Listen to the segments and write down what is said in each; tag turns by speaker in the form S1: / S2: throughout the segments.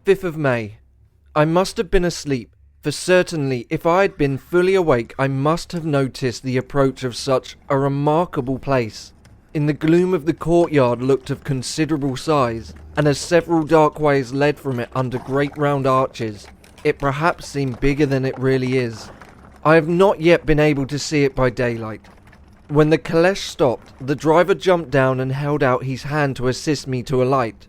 S1: 5th of May. I must have been asleep, for certainly if I had been fully awake I must have noticed the approach of such a remarkable place. In the gloom of the courtyard looked of considerable size, and as several dark ways led from it under great round arches, it perhaps seemed bigger than it really is. I have not yet been able to see it by daylight. When the caleche stopped, the driver jumped down and held out his hand to assist me to alight.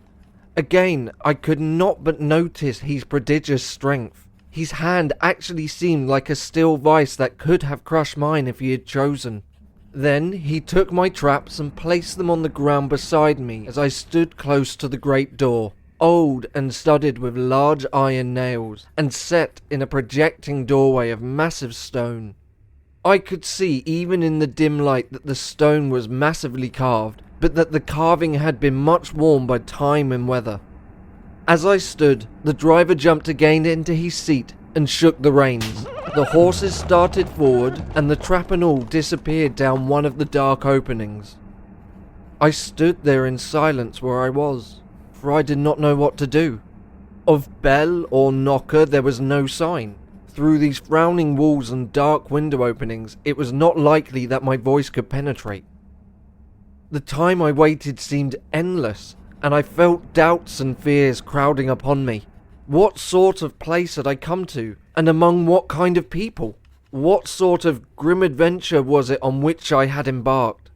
S1: Again, I could not but notice his prodigious strength. His hand actually seemed like a steel vice that could have crushed mine if he had chosen. Then he took my traps and placed them on the ground beside me as I stood close to the great door, old and studded with large iron nails, and set in a projecting doorway of massive stone. I could see even in the dim light that the stone was massively carved, but that the carving had been much worn by time and weather. As I stood, the driver jumped again into his seat and shook the reins. The horses started forward, and the trap and all disappeared down one of the dark openings. I stood there in silence where I was, for I did not know what to do. Of bell or knocker there was no sign. Through these frowning walls and dark window openings, it was not likely that my voice could penetrate. The time I waited seemed endless, and I felt doubts and fears crowding upon me. What sort of place had I come to, and among what kind of people? What sort of grim adventure was it on which I had embarked?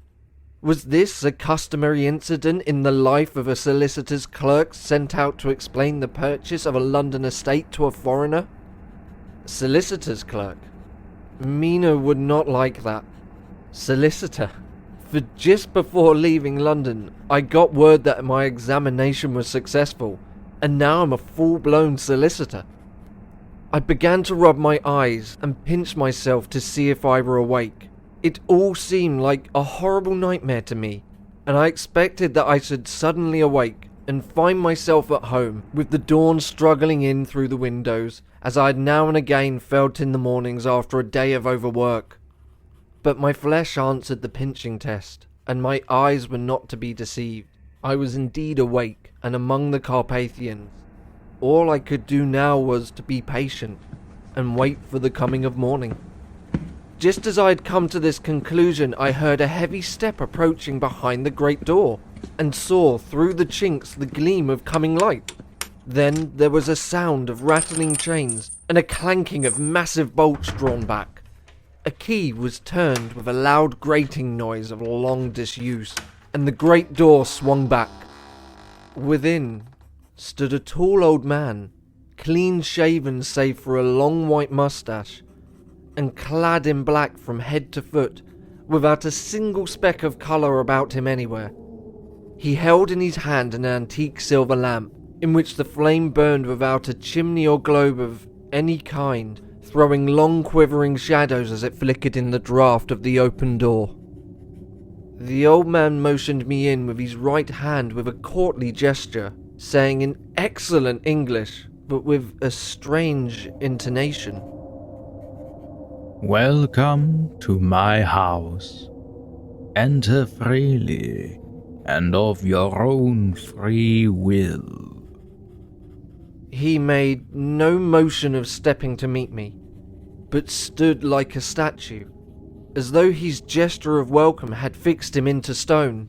S1: Was this a customary incident in the life of a solicitor's clerk sent out to explain the purchase of a London estate to a foreigner? Solicitor's clerk? Mina would not like that. Solicitor? For just before leaving London, I got word that my examination was successful, and now I'm a full-blown solicitor. I began to rub my eyes and pinch myself to see if I were awake. It all seemed like a horrible nightmare to me, and I expected that I should suddenly awake and find myself at home, with the dawn struggling in through the windows, as I had now and again felt in the mornings after a day of overwork. But my flesh answered the pinching test, and my eyes were not to be deceived. I was indeed awake and among the Carpathians. All I could do now was to be patient and wait for the coming of morning. Just as I had come to this conclusion, I heard a heavy step approaching behind the great door, and saw through the chinks the gleam of coming light. Then there was a sound of rattling chains and a clanking of massive bolts drawn back. A key was turned with a loud grating noise of long disuse, and the great door swung back. Within stood a tall old man, clean shaven save for a long white moustache, and clad in black from head to foot, without a single speck of colour about him anywhere. He held in his hand an antique silver lamp, in which the flame burned without a chimney or globe of any kind, throwing long quivering shadows as it flickered in the draught of the open door. The old man motioned me in with his right hand with a courtly gesture, saying in excellent English, but with a strange intonation,
S2: "Welcome to my house. Enter freely, and of your own free will."
S1: He made no motion of stepping to meet me, but stood like a statue, as though his gesture of welcome had fixed him into stone.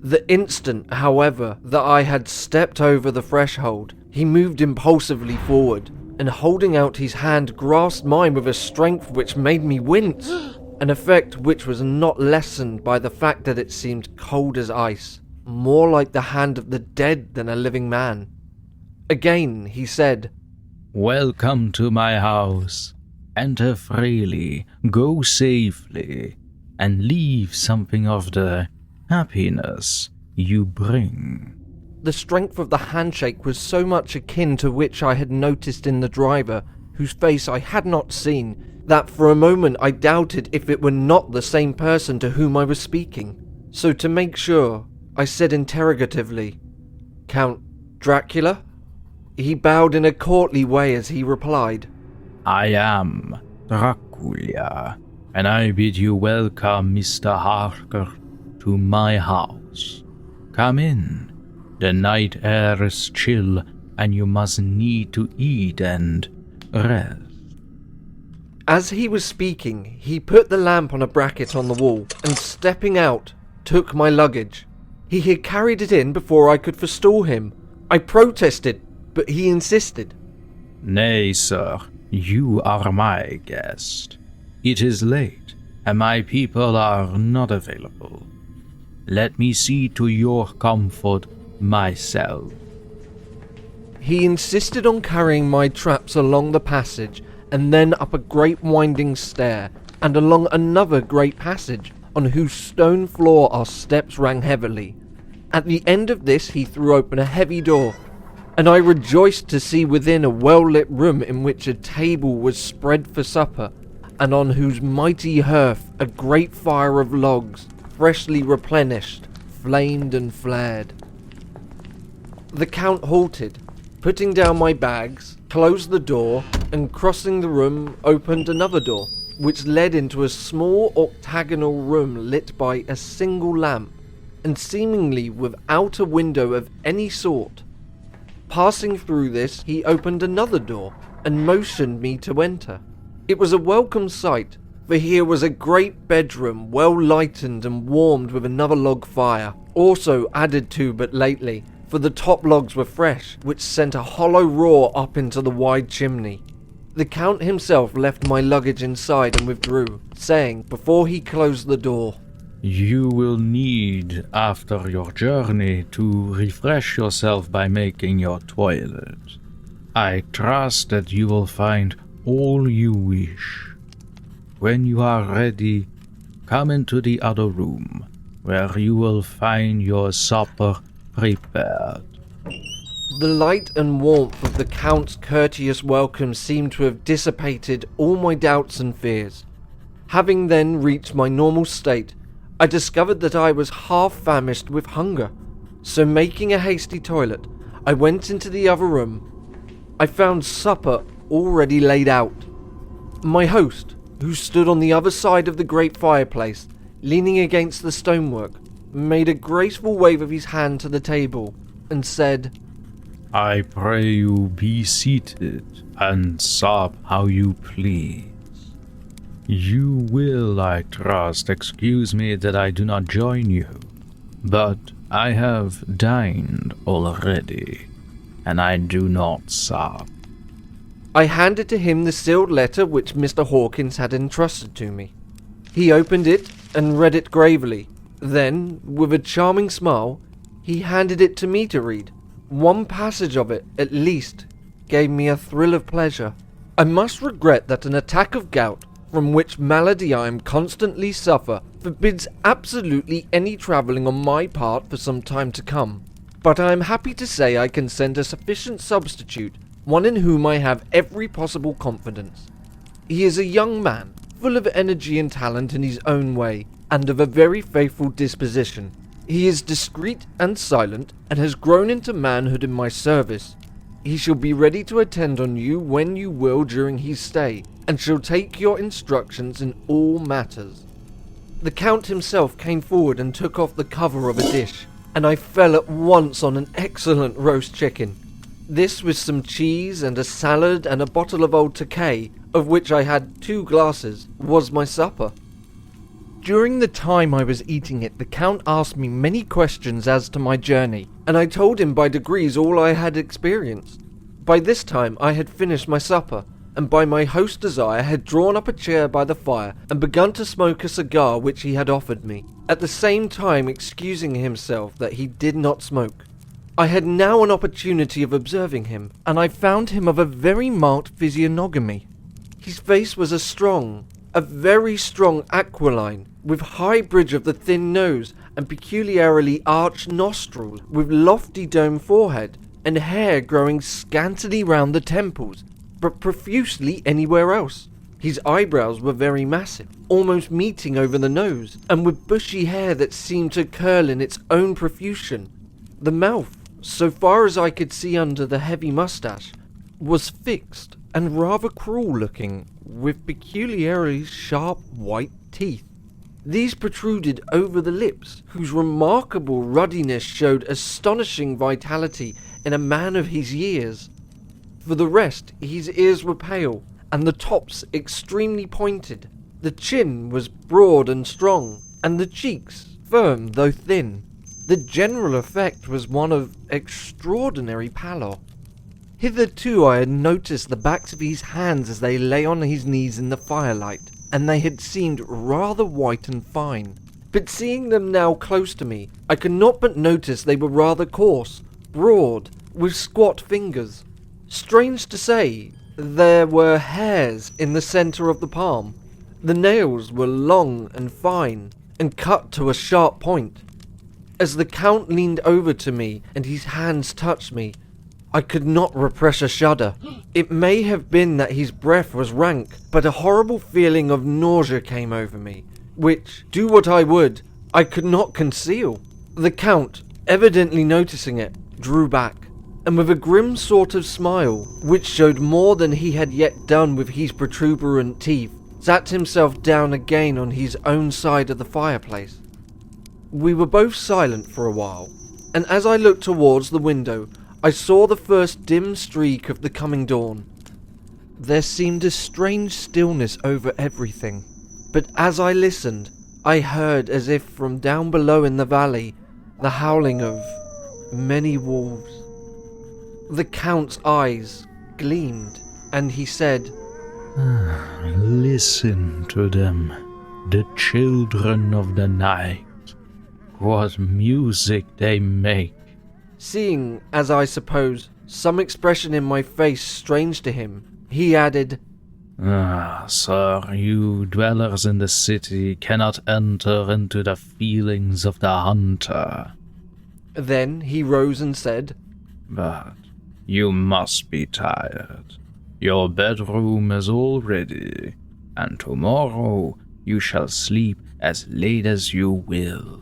S1: The instant, however, that I had stepped over the threshold, he moved impulsively forward, and holding out his hand grasped mine with a strength which made me wince, an effect which was not lessened by the fact that it seemed cold as ice, more like the hand of the dead than a living man. Again he said,
S2: "Welcome to my house. Enter freely, go safely, and leave something of the happiness you bring."
S1: The strength of the handshake was so much akin to which I had noticed in the driver, whose face I had not seen, that for a moment I doubted if it were not the same person to whom I was speaking. So to make sure, I said interrogatively, "Count Dracula?" He bowed in a courtly way as he replied,
S2: "I am Dracula, and I bid you welcome, Mr. Harker, to my house. Come in. The night air is chill, and you must need to eat and rest.
S1: As he was speaking, he put the lamp on a bracket on the wall and, stepping out, took my luggage. He had carried it in before I could forestall him. I protested, but he insisted.
S2: Nay, sir, you are my guest. It is late, and my people are not available. Let me see to your comfort myself.
S1: He insisted on carrying my traps along the passage, and then up a great winding stair, and along another great passage, on whose stone floor our steps rang heavily. At the end of this he threw open a heavy door, and I rejoiced to see within a well-lit room in which a table was spread for supper, and on whose mighty hearth a great fire of logs, freshly replenished, flamed and flared. The Count halted, putting down my bags, closed the door, and crossing the room opened another door, which led into a small octagonal room lit by a single lamp, and seemingly without a window of any sort. Passing through this, he opened another door, and motioned me to enter. It was a welcome sight, for here was a great bedroom, well lightened and warmed with another log fire, also added to but lately, for the top logs were fresh, which sent a hollow roar up into the wide chimney. The Count himself left my luggage inside and withdrew, saying, before he closed the door,
S2: You will need, after your journey, to refresh yourself by making your toilet. I trust that you will find all you wish. When you are ready, come into the other room, where you will find your supper prepared.
S1: The light and warmth of the Count's courteous welcome seemed to have dissipated all my doubts and fears. Having then reached my normal state, I discovered that I was half famished with hunger, so making a hasty toilet, I went into the other room. I found supper already laid out. My host, who stood on the other side of the great fireplace, leaning against the stonework, made a graceful wave of his hand to the table, and said,
S2: I pray you be seated and sup how you please. You will, I trust, excuse me that I do not join you, but I have dined already, and I do not sup.
S1: I handed to him the sealed letter which Mr. Hawkins had entrusted to me. He opened it and read it gravely. Then, with a charming smile, he handed it to me to read. One passage of it, at least, gave me a thrill of pleasure. I must regret that an attack of gout, from which malady I am constantly suffer, forbids absolutely any travelling on my part for some time to come. But I am happy to say I can send a sufficient substitute, one in whom I have every possible confidence. He is a young man, full of energy and talent in his own way, and of a very faithful disposition. He is discreet and silent, and has grown into manhood in my service. He shall be ready to attend on you when you will during his stay, and shall take your instructions in all matters. The Count himself came forward and took off the cover of a dish, and I fell at once on an excellent roast chicken. This, with some cheese and a salad and a bottle of old Tokay, of which I had 2 glasses, was my supper. During the time I was eating it, the Count asked me many questions as to my journey, and I told him by degrees all I had experienced. By this time I had finished my supper, and by my host's desire had drawn up a chair by the fire and begun to smoke a cigar which he had offered me, at the same time excusing himself that he did not smoke. I had now an opportunity of observing him, and I found him of a very marked physiognomy. His face was a very strong aquiline, with high bridge of the thin nose and peculiarly arched nostrils, with lofty domed forehead, and hair growing scantily round the temples, but profusely anywhere else. His eyebrows were very massive, almost meeting over the nose, and with bushy hair that seemed to curl in its own profusion. The mouth, so far as I could see under the heavy moustache, was fixed and rather cruel looking, with peculiarly sharp white teeth. These protruded over the lips, whose remarkable ruddiness showed astonishing vitality in a man of his years. For the rest, his ears were pale, and the tops extremely pointed. The chin was broad and strong, and the cheeks firm though thin. The general effect was one of extraordinary pallor. Hitherto I had noticed the backs of his hands as they lay on his knees in the firelight, and they had seemed rather white and fine. But seeing them now close to me, I could not but notice they were rather coarse, broad, with squat fingers. Strange to say, there were hairs in the centre of the palm. The nails were long and fine, and cut to a sharp point. As the Count leaned over to me and his hands touched me, I could not repress a shudder. It may have been that his breath was rank, but a horrible feeling of nausea came over me, which, do what I would, I could not conceal. The Count, evidently noticing it, drew back, and with a grim sort of smile, which showed more than he had yet done with his protuberant teeth, sat himself down again on his own side of the fireplace. We were both silent for a while, and as I looked towards the window, I saw the first dim streak of the coming dawn. There seemed a strange stillness over everything, but as I listened, I heard, as if from down below in the valley, the howling of many wolves. The Count's eyes gleamed, and he said,
S2: "Listen to them, the children of the night. What music they make."
S1: Seeing, as I suppose, some expression in my face strange to him, he added,
S2: Sir, you dwellers in the city cannot enter into the feelings of the hunter.
S1: Then he rose and said,
S2: But you must be tired. Your bedroom is all ready, and tomorrow you shall sleep as late as you will.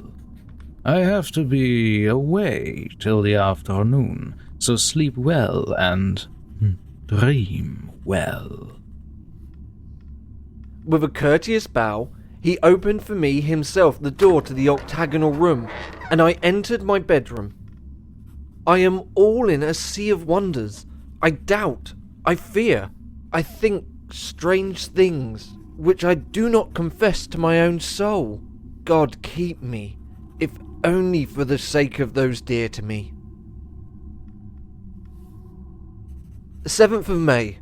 S2: I have to be away till the afternoon, so sleep well and dream well.
S1: With a courteous bow, he opened for me himself the door to the octagonal room, and I entered my bedroom. I am all in a sea of wonders. I doubt, I fear, I think strange things, which I do not confess to my own soul. God keep me, if only for the sake of those dear to me. 7th of May.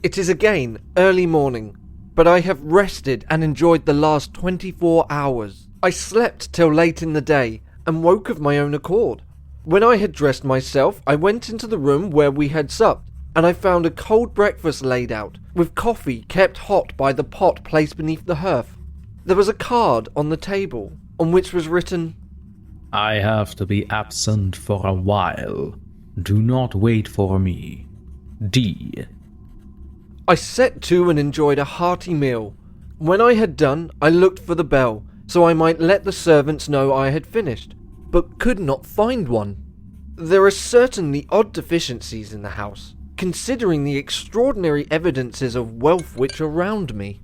S1: It is again early morning, but I have rested and enjoyed the last 24 hours. I slept till late in the day and woke of my own accord. When I had dressed myself, I went into the room where we had supped, and I found a cold breakfast laid out, with coffee kept hot by the pot placed beneath the hearth. There was a card on the table, on which was written,
S2: I have to be absent for a while. Do not wait for me. D.
S1: I set to and enjoyed a hearty meal. When I had done, I looked for the bell, so I might let the servants know I had finished, but could not find one. There are certainly odd deficiencies in the house, considering the extraordinary evidences of wealth which are round me.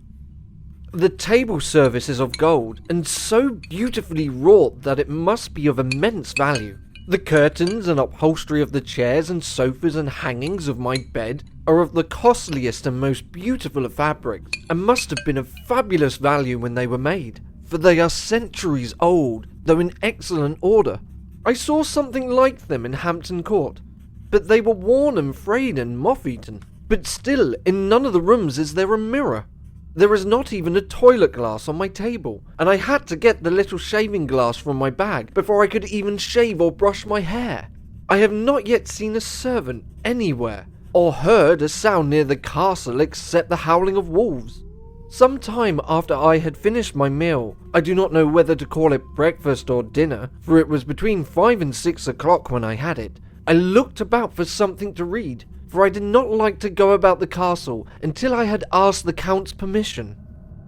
S1: The table service is of gold, and so beautifully wrought that it must be of immense value. The curtains and upholstery of the chairs and sofas and hangings of my bed are of the costliest and most beautiful of fabrics, and must have been of fabulous value when they were made, for they are centuries old, though in excellent order. I saw something like them in Hampton Court, but they were worn and frayed and moth-eaten. But still, in none of the rooms is there a mirror. There is not even a toilet glass on my table, and I had to get the little shaving glass from my bag before I could even shave or brush my hair. I have not yet seen a servant anywhere, or heard a sound near the castle except the howling of wolves. Some time after I had finished my meal, I do not know whether to call it breakfast or dinner, for it was between 5 and 6 o'clock when I had it, I looked about for something to read, for I did not like to go about the castle until I had asked the Count's permission.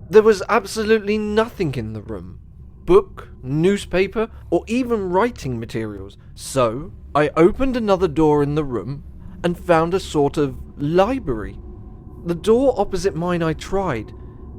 S1: There was absolutely nothing in the room, book, newspaper, or even writing materials, so I opened another door in the room and found a sort of library. The door opposite mine I tried,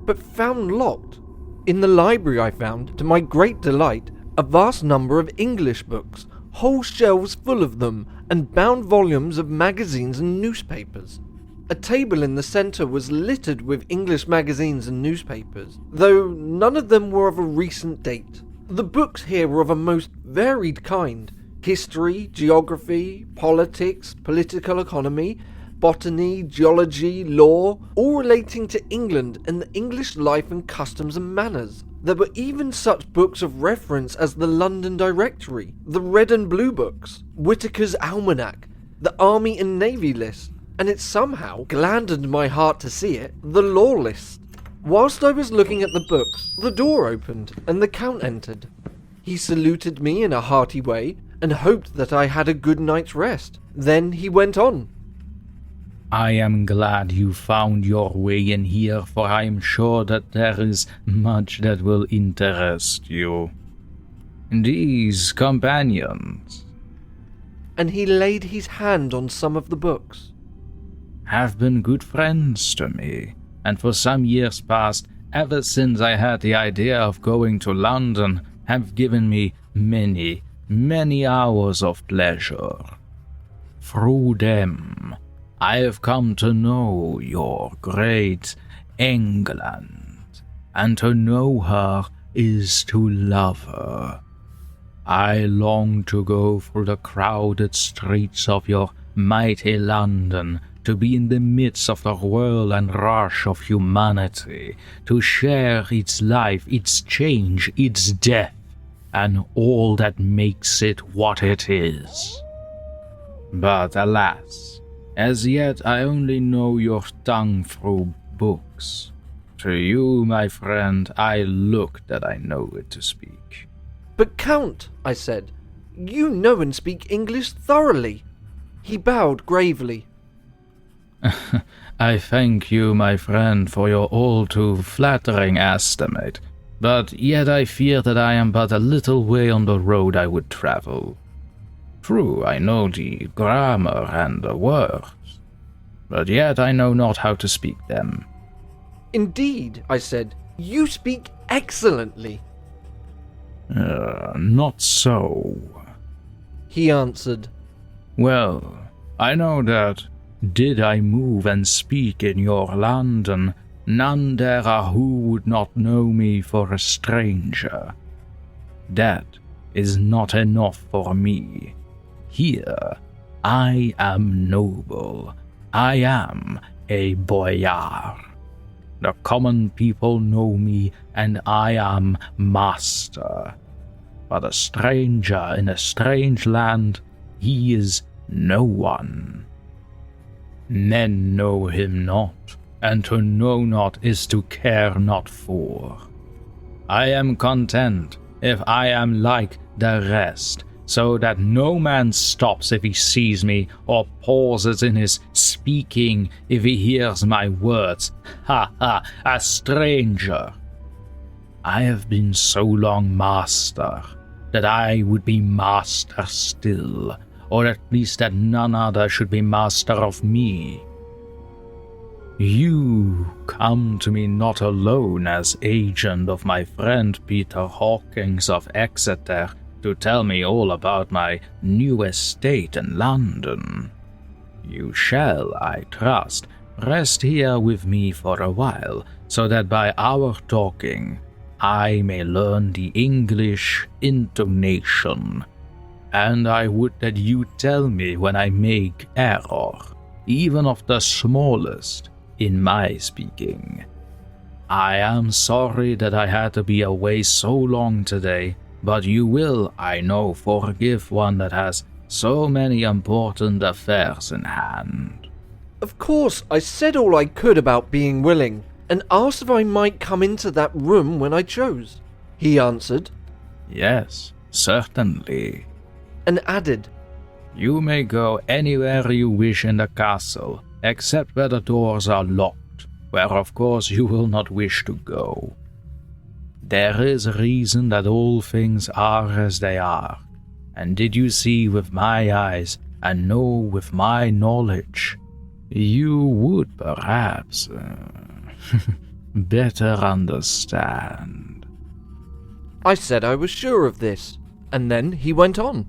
S1: but found locked. In the library I found, to my great delight, a vast number of English books, whole shelves full of them, and bound volumes of magazines and newspapers. A table in the centre was littered with English magazines and newspapers, though none of them were of a recent date. The books here were of a most varied kind: history, geography, politics, political economy, botany, geology, law, all relating to England and the English life and customs and manners. There were even such books of reference as the London Directory, the Red and Blue Books, Whitaker's Almanac, the Army and Navy List, and it somehow gladdened my heart to see it, the Law List. Whilst I was looking at the books, the door opened and the Count entered. He saluted me in a hearty way and hoped that I had a good night's rest. Then he went on.
S2: I am glad you found your way in here, for I am sure that there is much that will interest you. These companions,
S1: And he laid his hand on some of the books,
S2: have been good friends to me, and for some years past, ever since I had the idea of going to London, have given me many, many hours of pleasure. Through them, I have come to know your great England, and to know her is to love her. I long to go through the crowded streets of your mighty London, to be in the midst of the whirl and rush of humanity, to share its life, its change, its death, and all that makes it what it is. But alas, as yet I only know your tongue through books. To you, my friend, I look that I know it to speak.
S1: "But Count," I said, "you know and speak English thoroughly." He bowed gravely.
S2: I thank you, my friend, for your all too flattering estimate, but yet I fear that I am but a little way on the road I would travel. True, I know the grammar and the words, but yet I know not how to speak them.
S1: "Indeed," I said, "you speak excellently."
S2: Not so,"
S1: he answered.
S2: "Well, I know that, did I move and speak in your London, none there are who would not know me for a stranger. That is not enough for me. Here, I am noble. I am a boyar. The common people know me, and I am master. But a stranger in a strange land, he is no one. Men know him not, and to know not is to care not for. I am content if I am like the rest, so that no man stops if he sees me, or pauses in his speaking if he hears my words. Ha ha, a stranger! I have been so long master, that I would be master still, or at least that none other should be master of me. You come to me not alone as agent of my friend Peter Hawkins of Exeter to tell me all about my new estate in London. You shall, I trust, rest here with me for a while, so that by our talking I may learn the English intonation, and I would that you tell me when I make error, even of the smallest, in my speaking. I am sorry that I had to be away so long today, but you will, I know, forgive one that has so many important affairs in hand.
S1: Of course, I said all I could about being willing, and asked if I might come into that room when I chose. He answered,
S2: Yes, certainly.
S1: And added,
S2: You may go anywhere you wish in the castle, except where the doors are locked, where of course you will not wish to go. There is a reason that all things are as they are, and did you see with my eyes and know with my knowledge, you would perhaps better understand.
S1: I said I was sure of this, and then he went on.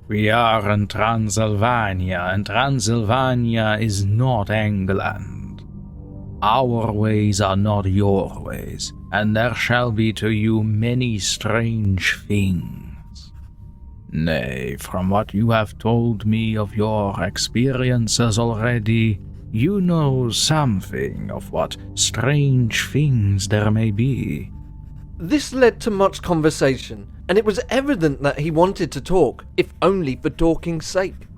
S2: We are in Transylvania, and Transylvania is not England. Our ways are not your ways, and there shall be to you many strange things. Nay, from what you have told me of your experiences already, you know something of what strange things there may be.
S1: This led to much conversation, and it was evident that he wanted to talk, if only for talking's sake.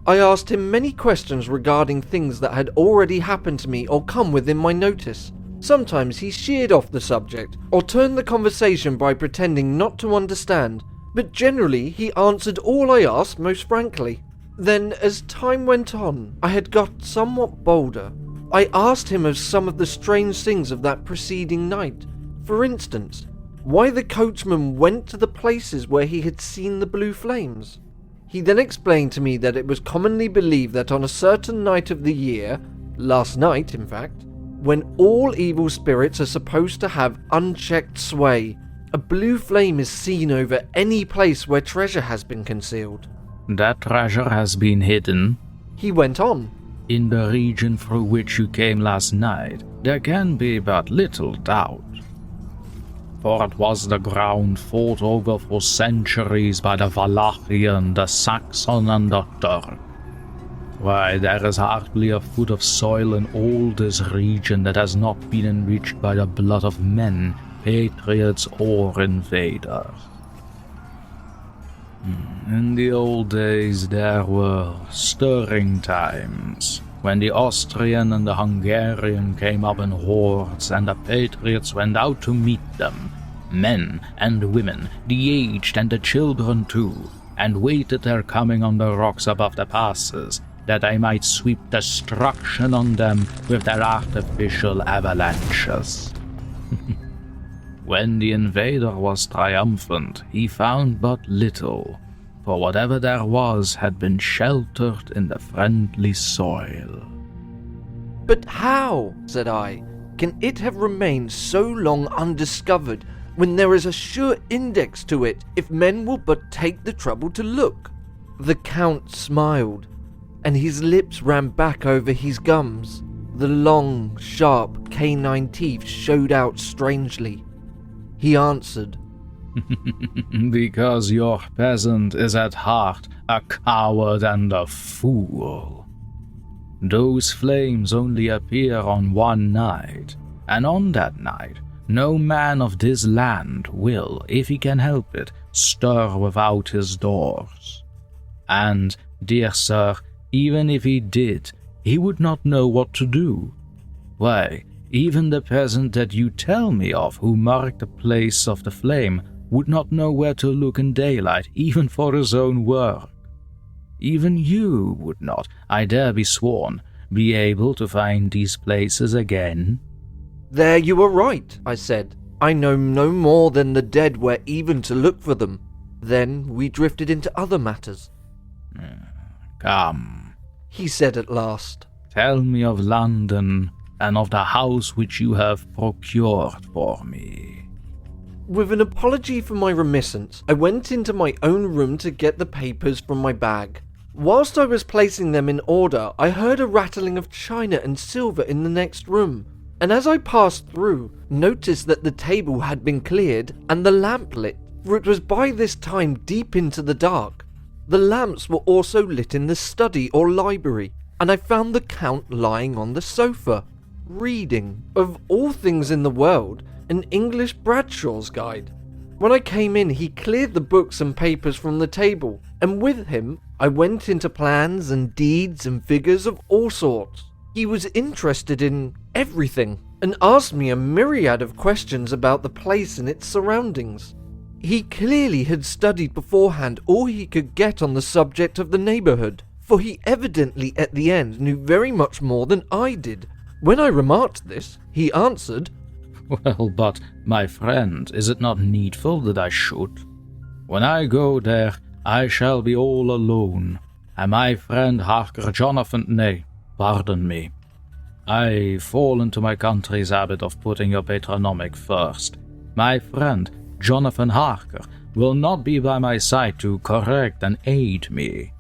S1: I asked him many questions regarding things that had already happened to me or come within my notice. Sometimes he sheered off the subject, or turned the conversation by pretending not to understand, but generally he answered all I asked most frankly. Then, as time went on, I had got somewhat bolder. I asked him of some of the strange things of that preceding night. For instance, why the coachman went to the places where he had seen the blue flames. He then explained to me that it was commonly believed that on a certain night of the year, last night in fact, when all evil spirits are supposed to have unchecked sway, a blue flame is seen over any place where treasure has been concealed.
S2: That treasure has been hidden.
S1: He went on.
S2: In the region through which you came last night, there can be but little doubt. For it was the ground fought over for centuries by the Valachian, the Saxon, and the Turk. Why, there is hardly a foot of soil in all this region that has not been enriched by the blood of men, patriots, or invaders. In the old days there were stirring times, when the Austrian and the Hungarian came up in hordes and the patriots went out to meet them, men and women, the aged and the children too, and waited their coming on the rocks above the passes, that they might sweep destruction on them with their artificial avalanches. When the invader was triumphant, he found but little, for whatever there was had been sheltered in the friendly soil.
S1: But how, said I, can it have remained so long undiscovered when there is a sure index to it if men will but take the trouble to look? The Count smiled, and his lips ran back over his gums. The long, sharp canine teeth showed out strangely. He answered,
S2: Because your peasant is at heart a coward and a fool. Those flames only appear on one night, and on that night no man of this land will, if he can help it, stir without his doors. And, dear sir, even if he did, he would not know what to do. Why, even the peasant that you tell me of who marked the place of the flame would not know where to look in daylight, even for his own work. Even you would not, I dare be sworn, be able to find these places again.
S1: There you are right, I said. I know no more than the dead where even to look for them. Then we drifted into other matters.
S2: Come,
S1: he said at last.
S2: Tell me of London, and of the house which you have procured for me.
S1: With an apology for my remissance, I went into my own room to get the papers from my bag. Whilst I was placing them in order, I heard a rattling of china and silver in the next room, and as I passed through, noticed that the table had been cleared and the lamp lit, for it was by this time deep into the dark. The lamps were also lit in the study or library, and I found the Count lying on the sofa, reading, of all things in the world, an English Bradshaw's Guide. When I came in, he cleared the books and papers from the table, and with him I went into plans and deeds and figures of all sorts. He was interested in everything, and asked me a myriad of questions about the place and its surroundings. He clearly had studied beforehand all he could get on the subject of the neighbourhood, for he evidently at the end knew very much more than I did. When I remarked this, he answered,
S2: Well, but, my friend, is it not needful that I should? When I go there, I shall be all alone, and my friend Harker pardon me. I fall into my country's habit of putting your patronymic first. My friend, Jonathan Harker, will not be by my side to correct and aid me.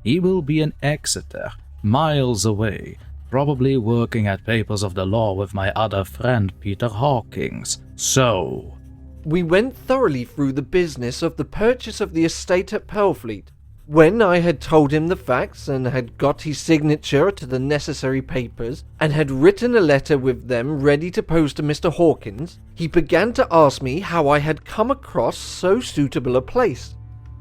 S2: He will be in Exeter, miles away, probably working at papers of the law with my other friend Peter Hawkins. So...
S1: We went thoroughly through the business of the purchase of the estate at Pearlfleet. When I had told him the facts and had got his signature to the necessary papers and had written a letter with them ready to post to Mr. Hawkins, he began to ask me how I had come across so suitable a place.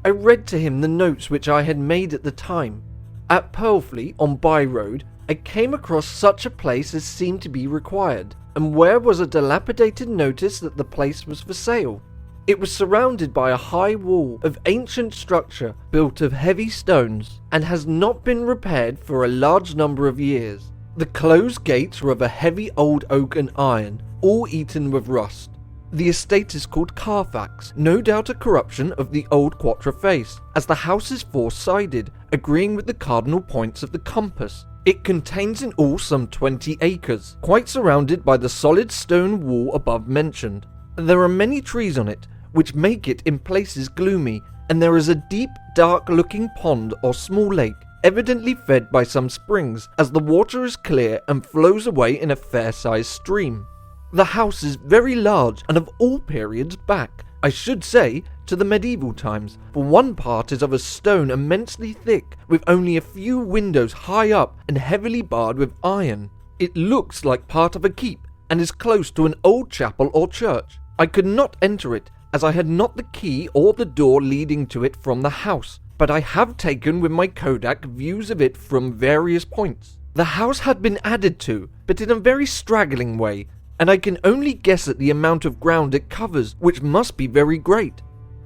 S1: I read to him the notes which I had made at the time. At Pearlfleet, on By Road, I came across such a place as seemed to be required, and where was a dilapidated notice that the place was for sale. It was surrounded by a high wall of ancient structure built of heavy stones and has not been repaired for a large number of years. The closed gates were of a heavy old oak and iron, all eaten with rust. The estate is called Carfax, no doubt a corruption of the old Quatre Face, as the house is four-sided, agreeing with the cardinal points of the compass. It contains in all some 20 acres, quite surrounded by the solid stone wall above mentioned. There are many trees on it, which make it in places gloomy, and there is a deep, dark-looking pond or small lake, evidently fed by some springs, as the water is clear and flows away in a fair-sized stream. The house is very large and of all periods back, I should say, to the medieval times, for one part is of a stone immensely thick, with only a few windows high up and heavily barred with iron. It looks like part of a keep, and is close to an old chapel or church. I could not enter it, as I had not the key or the door leading to it from the house, but I have taken with my Kodak views of it from various points. The house had been added to, but in a very straggling way, and I can only guess at the amount of ground it covers, which must be very great.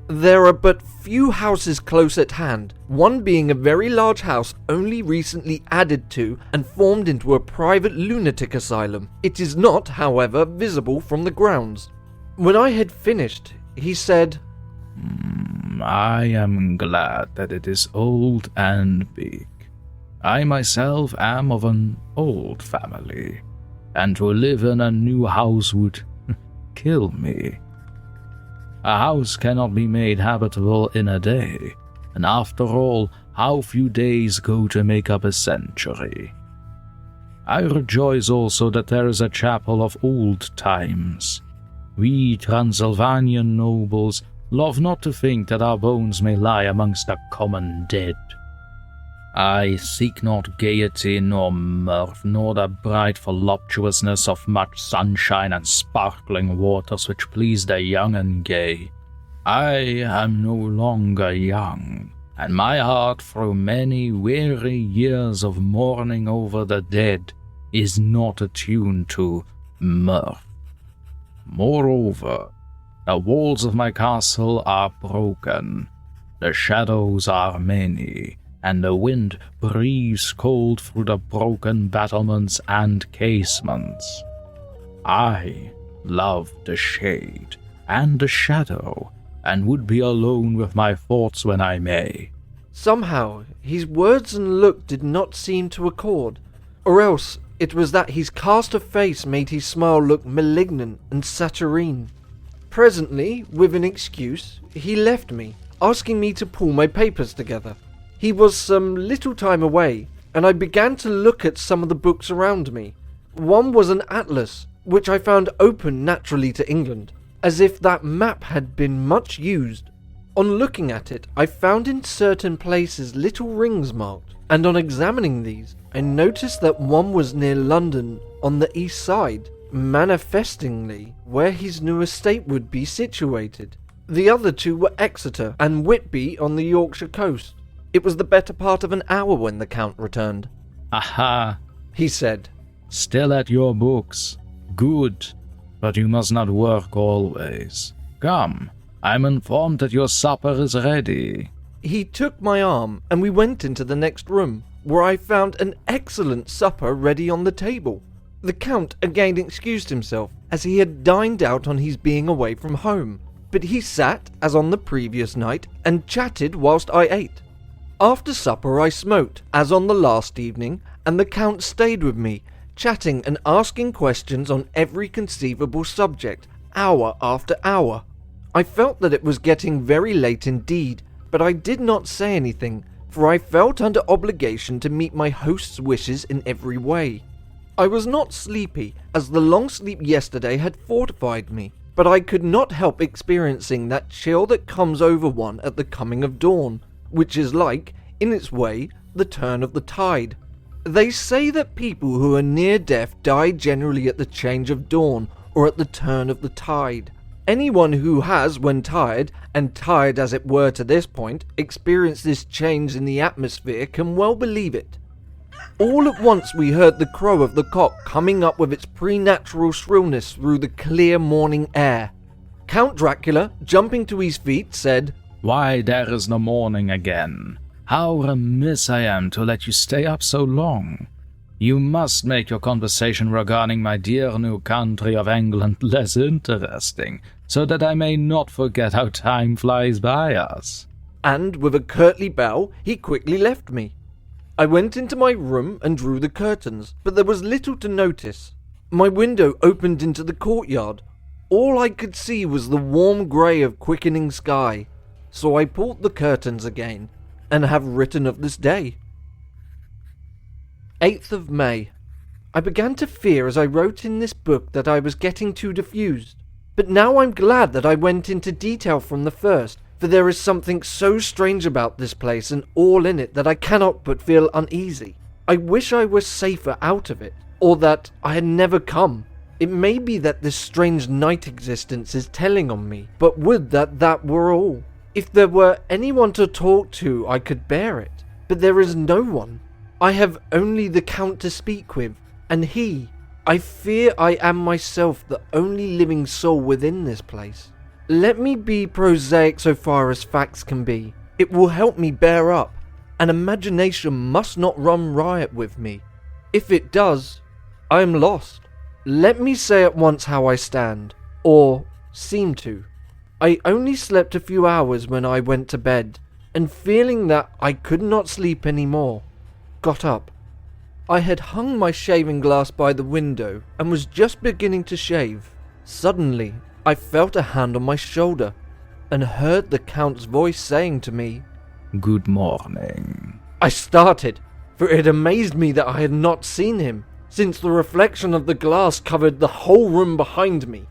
S1: There are but few houses close at hand, one being a very large house only recently added to and formed into a private lunatic asylum. It is not, however, visible from the grounds. When I had finished, he said,
S2: I am glad that it is old and big. I myself am of an old family, and to live in a new house would kill me. A house cannot be made habitable in a day, and after all, how few days go to make up a century. I rejoice also that there is a chapel of old times. We Transylvanian nobles love not to think that our bones may lie amongst the common dead. I seek not gaiety nor mirth, nor the bright voluptuousness of much sunshine and sparkling waters which please the young and gay. I am no longer young, and my heart through many weary years of mourning over the dead is not attuned to mirth. Moreover, the walls of my castle are broken, the shadows are many, and the wind breathes cold through the broken battlements and casements. I love the shade and the shadow, and would be alone with my thoughts when I may.
S1: Somehow, his words and look did not seem to accord, or else it was that his cast of face made his smile look malignant and saturnine. Presently, with an excuse, he left me, asking me to pull my papers together. He was some little time away, and I began to look at some of the books around me. One was an atlas, which I found open naturally to England, as if that map had been much used. On looking at it, I found in certain places little rings marked, and on examining these, I noticed that one was near London on the east side, manifestingly where his new estate would be situated. The other two were Exeter and Whitby on the Yorkshire coast. It was the better part of an hour when the Count returned.
S2: Aha,
S1: he said.
S2: Still at your books. Good, but you must not work always. Come, I'm informed that your supper is ready.
S1: He took my arm and we went into the next room, where I found an excellent supper ready on the table. The Count again excused himself, as he had dined out on his being away from home, but he sat, as on the previous night, and chatted whilst I ate. After supper I smoked, as on the last evening, and the Count stayed with me, chatting and asking questions on every conceivable subject, hour after hour. I felt that it was getting very late indeed, but I did not say anything, for I felt under obligation to meet my host's wishes in every way. I was not sleepy, as the long sleep yesterday had fortified me, but I could not help experiencing that chill that comes over one at the coming of dawn, which is like, in its way, the turn of the tide. They say that people who are near death die generally at the change of dawn or at the turn of the tide. Anyone who has, when tired, and tired as it were to this point, experienced this change in the atmosphere can well believe it. All at once we heard the crow of the cock coming up with its preternatural shrillness through the clear morning air. Count Dracula, jumping to his feet, said,
S2: "Why, there is no morning again. How remiss I am to let you stay up so long. You must make your conversation regarding my dear new country of England less interesting, so that I may not forget how time flies by us."
S1: And with a courtly bow, he quickly left me. I went into my room and drew the curtains, but there was little to notice. My window opened into the courtyard. All I could see was the warm grey of quickening sky, so I pulled the curtains again, and have written of this day. 8th of May. I began to fear as I wrote in this book that I was getting too diffused, but now I'm glad that I went into detail from the first, for there is something so strange about this place and all in it that I cannot but feel uneasy. I wish I were safer out of it, or that I had never come. It may be that this strange night existence is telling on me, but would that that were all. If there were anyone to talk to, I could bear it, but there is no one. I have only the Count to speak with, and he, I fear I am myself the only living soul within this place. Let me be prosaic so far as facts can be. It will help me bear up, and imagination must not run riot with me. If it does, I am lost. Let me say at once how I stand, or seem to. I only slept a few hours when I went to bed, and feeling that I could not sleep any more, got up. I had hung my shaving glass by the window and was just beginning to shave. Suddenly, I felt a hand on my shoulder and heard the Count's voice saying to me,
S2: "Good morning."
S1: I started, for it amazed me that I had not seen him, since the reflection of the glass covered the whole room behind me.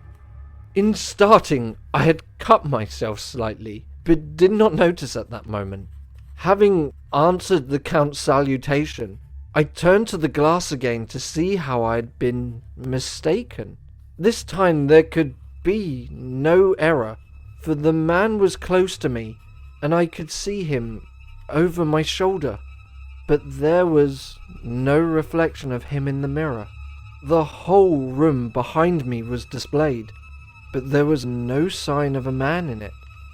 S1: In starting, I had cut myself slightly, but did not notice at that moment. Having answered the Count's salutation, I turned to the glass again to see how I had been mistaken. This time there could be no error, for the man was close to me, and I could see him over my shoulder, but there was no reflection of him in the mirror. The whole room behind me was displayed, but there was no sign of a man in it,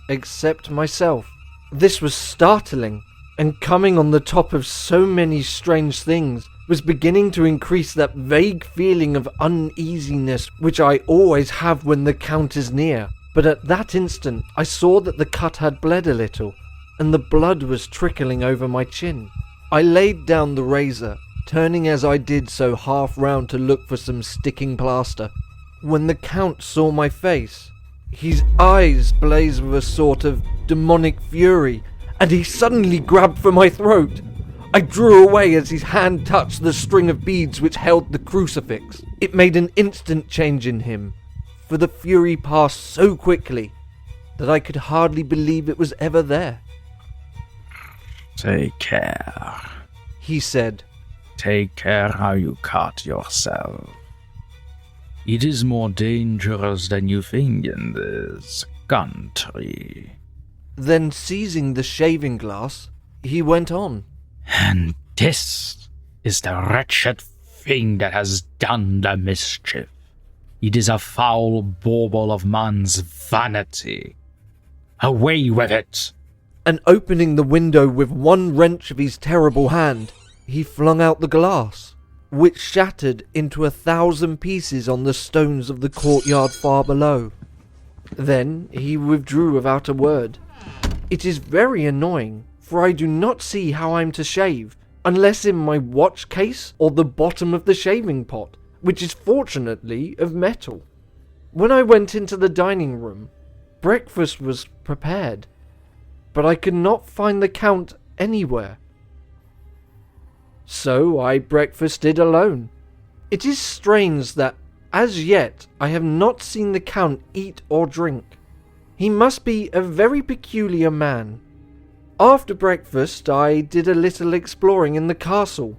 S1: except myself. This was startling, and coming on the top of so many strange things, was beginning to increase that vague feeling of uneasiness which I always have when the Count is near. But at that instant I saw that the cut had bled a little, and the blood was trickling over my chin. I laid down the razor, turning as I did so half round to look for some sticking plaster. When the Count saw my face, his eyes blazed with a sort of demonic fury, and he suddenly grabbed for my throat. I drew away as his hand touched the string of beads which held the crucifix. It made an instant change in him, for the fury passed so quickly that I could hardly believe it was ever there.
S2: "Take care,"
S1: he said.
S2: "Take care how you cut yourself. It is more dangerous than you think in this country."
S1: Then seizing the shaving glass, he went on.
S2: "And this is the wretched thing that has done the mischief. It is a foul bauble of man's vanity. Away with it!"
S1: And opening the window with one wrench of his terrible hand, he flung out the glass, which shattered into 1,000 pieces on the stones of the courtyard far below. Then he withdrew without a word. It is very annoying, for I do not see how I'm to shave, unless in my watch case or the bottom of the shaving pot, which is fortunately of metal. When I went into the dining room, Breakfast was prepared, but I could not find the Count anywhere. So I breakfasted alone. It is strange that as yet I have not seen the Count eat or drink. He must be a very peculiar man. After breakfast I did a little exploring in the castle.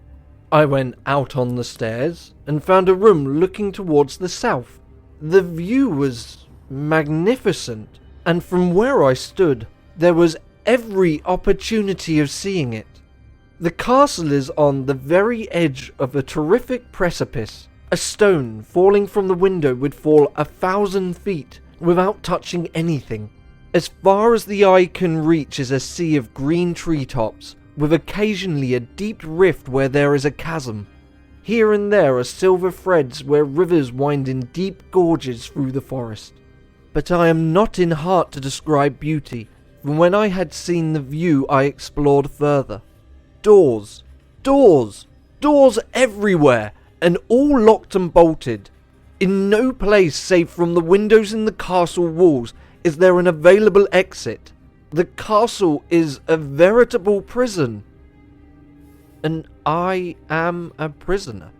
S1: I went out on the stairs and found a room looking towards the south. The view was magnificent, and from where I stood there was every opportunity of seeing it. The castle is on the very edge of a terrific precipice. A stone falling from the window would fall 1,000 feet without touching anything. As far as the eye can reach is a sea of green treetops, with occasionally a deep rift where there is a chasm. Here and there are silver threads where rivers wind in deep gorges through the forest. But I am not in heart to describe beauty, for when I had seen the view I explored further. Doors, doors, doors everywhere, and all locked and bolted. In no place save from the windows in the castle walls is there an available exit. The castle is a veritable prison, and I am a prisoner.